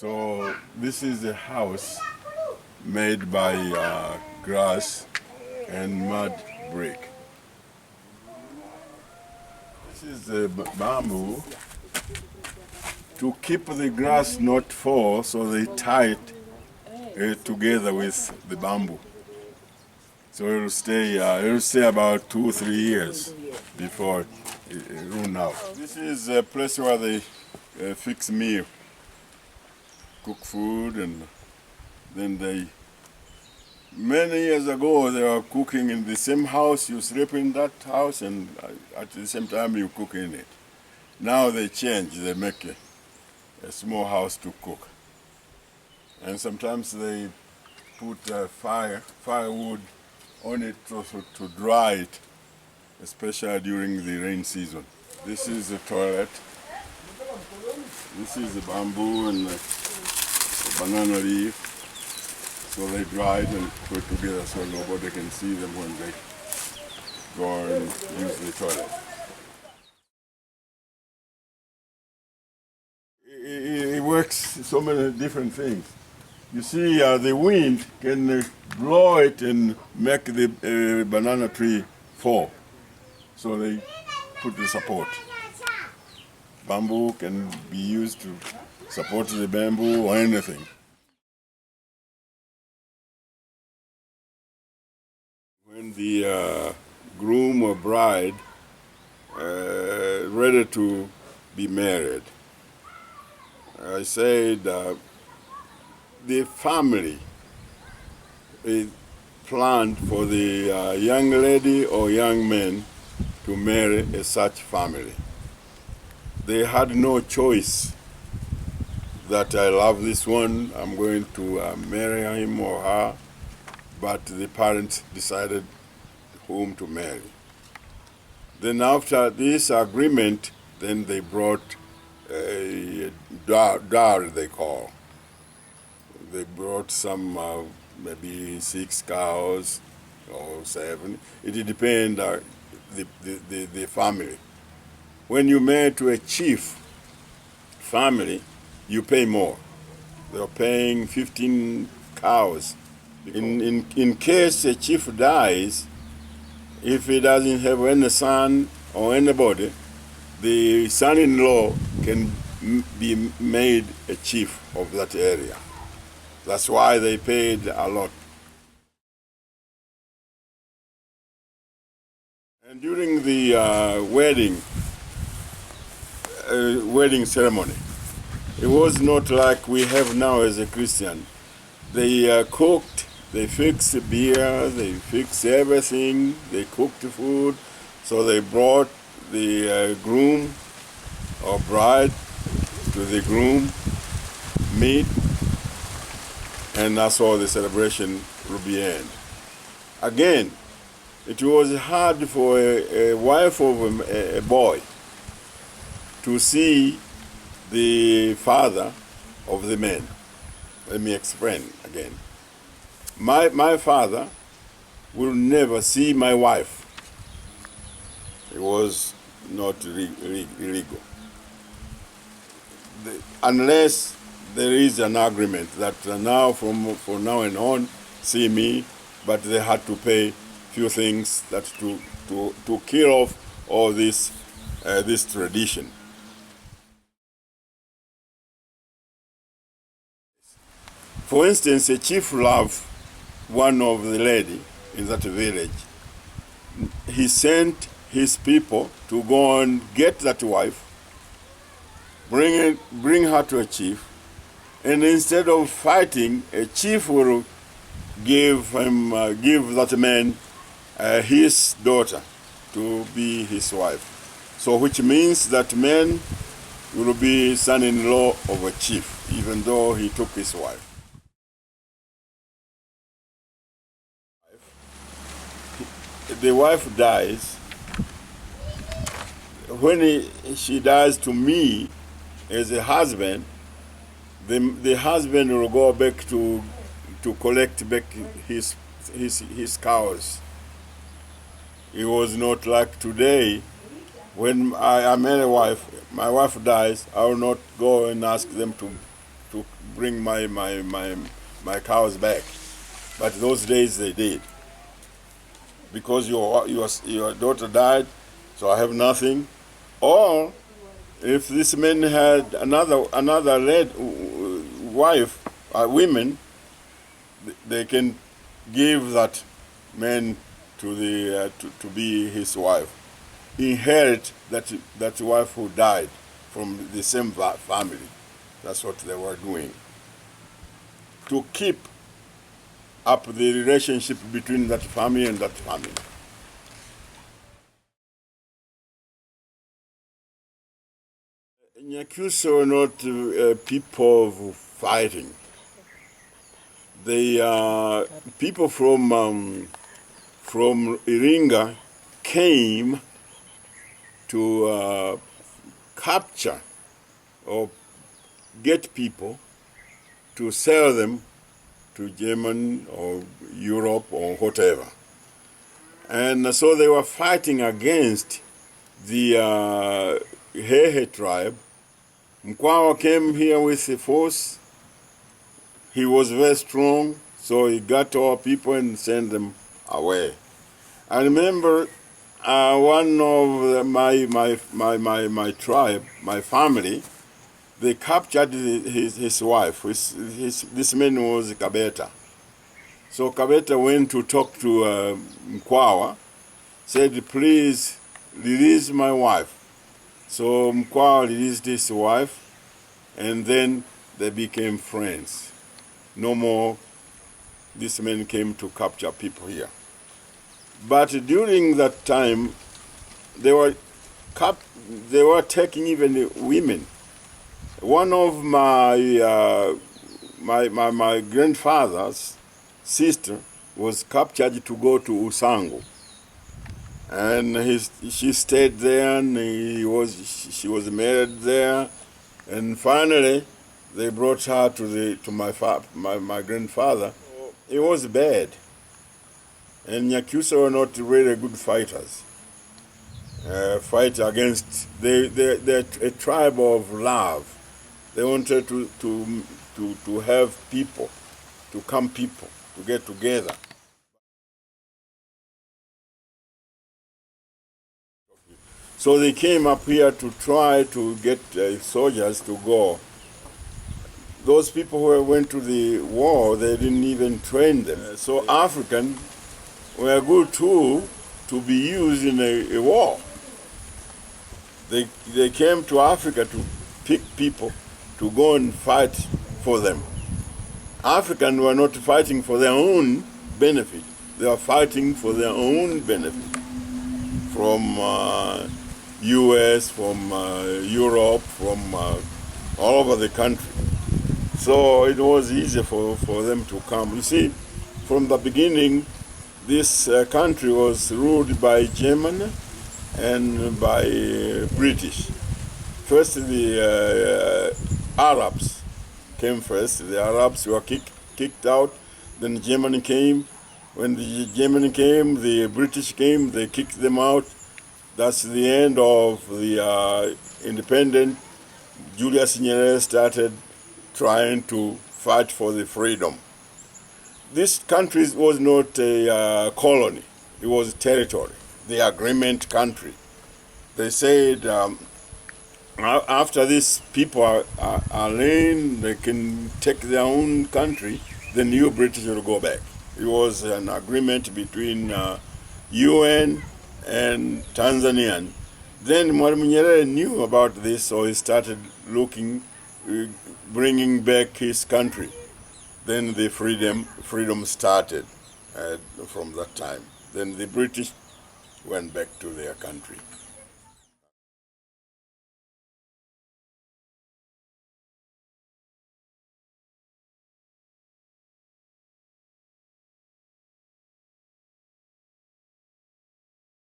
So this is a house made by grass and mud brick. This is the bamboo to keep the grass not fall, so they tie it together with the bamboo. So it will stay about 2-3 years before it run out. This is a place where they fix meal, cook food, and then many years ago they were cooking in the same house. You sleep in that house, and at the same time you cook in it. Now they change, they make a small house to cook. And sometimes they put firewood on it to dry it, especially during the rain season. This is the toilet. This is the bamboo and the banana leaf. So they dry it and put it together so nobody can see them when they go and use the toilet. It works so many different things. You see, the wind can blow it and make the banana tree fall. So they put the support. Bamboo can be used to support the bamboo or anything. When the groom or bride ready to be married, I said the family planned for the young lady or young man to marry such family. They had no choice that I love this one, I'm going to marry him or her, but the parents decided whom to marry. Then after this agreement, then they brought a dowry, they call. They brought some, maybe 6 cows or 7. It depends the family. When you marry to a chief family, you pay more. They're paying 15 cows. In case a chief dies, if he doesn't have any son or anybody, the son-in-law can be made a chief of that area. That's why they paid a lot. And during the wedding ceremony, it was not like we have now as a Christian. They cooked, they fixed the beer, they fixed everything, they cooked the food, so they brought the groom or bride to the groom, meat, and that's how the celebration will be end. Again, it was hard for a wife of a boy to see the father of the man. Let me explain again. my father will never see my wife. It was not illegal. Unless there is an agreement that now from now and on see me, but they had to pay few things that to kill off all this this tradition. For instance, a chief loved one of the lady in that village. He sent his people to go and get that wife, bring her to a chief, and instead of fighting, a chief will give that man his daughter to be his wife. So which means that man will be son-in-law of a chief, even though he took his wife. The wife dies. When she dies to me as a husband, the husband will go back to collect back his cows. It was not like today. When I marry a wife, my wife dies, I will not go and ask them to bring my cows back. But those days they did. Because your daughter died, so I have nothing. Or if this man had another wife, women, they can give that man to be his wife, inherit that wife who died from the same family. That's what they were doing, to keep up the relationship between that family and that family. Nyakyusa are not people of fighting. They are people from Iringa came to capture or get people to sell them to Germany or Europe or whatever. And so they were fighting against the Hehe tribe. Mkwawa came here with a force. He was very strong, so he got our people and sent them away. I remember one of my tribe, my family, they captured his wife. This man was Kabeta. So Kabeta went to talk to Mkwawa, said, please release my wife. So Mkwawa released his wife, and then they became friends. No more this man came to capture people here. But during that time, they were taking even women. One of my grandfather's sister was captured to go to Usango, and she stayed there, and she was married there, and finally they brought her to my grandfather. It was bad, and Nyakyusa were not really good fighters. Fight against they're a tribe of love. They wanted to have people, to get together. So they came up here to try to get soldiers to go. Those people who went to the war, they didn't even train them. So Africans were a good tool to be used in a war. They came to Africa to pick people to go and fight for them. Africans were not fighting for their own benefit. They were fighting for their own benefit. From US, from Europe, from all over the country. So it was easy for them to come. You see, from the beginning, this country was ruled by Germany and by British. First, the Arabs came first. The Arabs were kicked out. Then Germany came. When the Germany came, the British came, they kicked them out. That's the end of the independent. Julius Nyerere started trying to fight for the freedom. This country was not a colony, it was a territory, the agreement country. They said after this people are laying, they can take their own country, the new British will go back. It was an agreement between UN and Tanzania. Then Mwalimu Nyerere knew about this, so he started looking, bringing back his country. Then the freedom started from that time. Then the British went back to their country.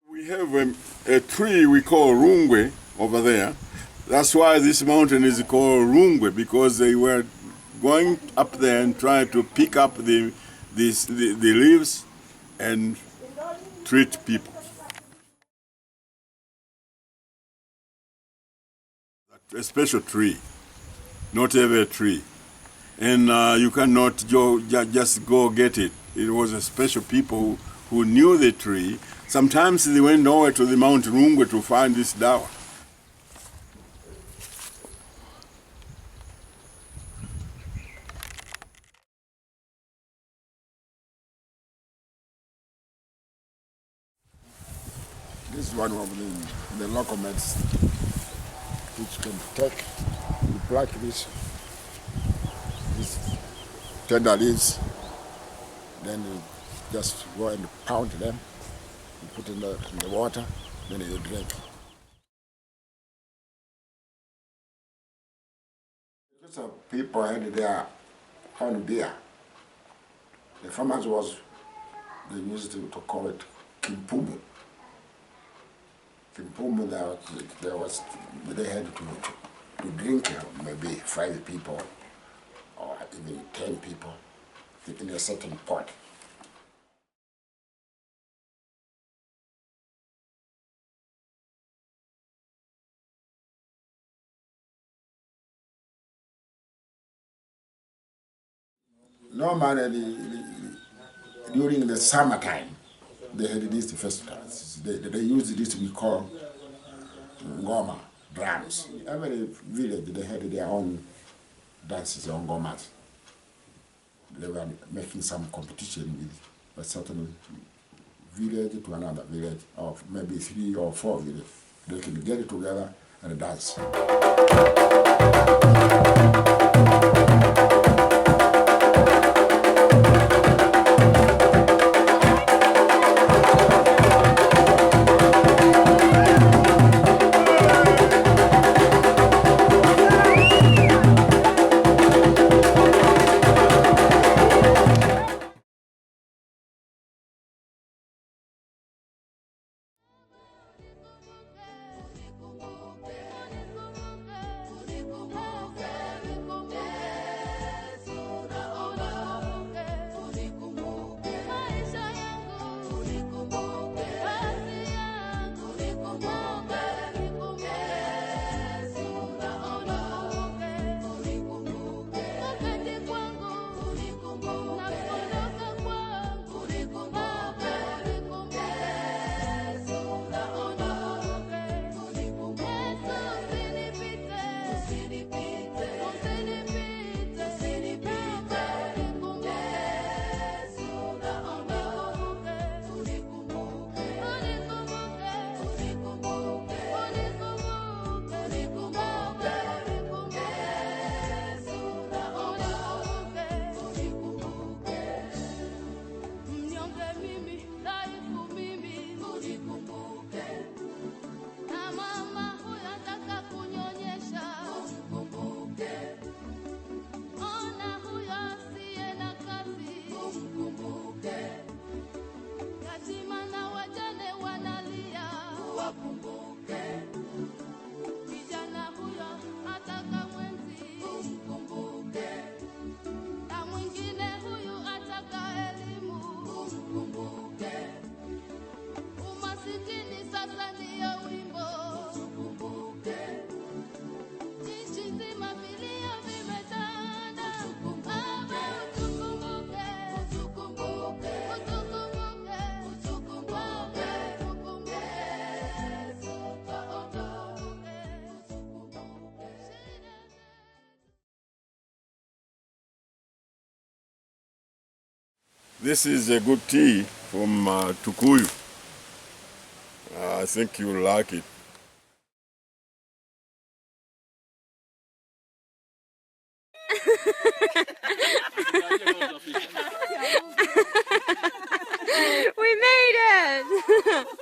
We have a tree we call Rungwe over there. That's why this mountain is called Rungwe, because they were going up there and trying to pick up the leaves and treat people. A special tree, not every tree. And you cannot just go get it. It was a special people who knew the tree. Sometimes they went over to the Mount Rungwe to find this dawa. This is one of the local medicine which can take, you pluck these tender leaves, then you just go and pound them, you put in the water, then you drink. Lots of people had their own beer. The farmers they used to call it kimpumu. Kimpumu, they had to drink maybe 5 people or even 10 people in a certain pot. Normally, during the summertime, they had these festivals. They used this we call ngoma, drums. Every village, they had their own dances on ngomas. They were making some competition with a certain village to another village, or maybe 3 or 4 villages. They can get it together and dance. This is a good tea from Tukuyu. I think you'll like it. We made it!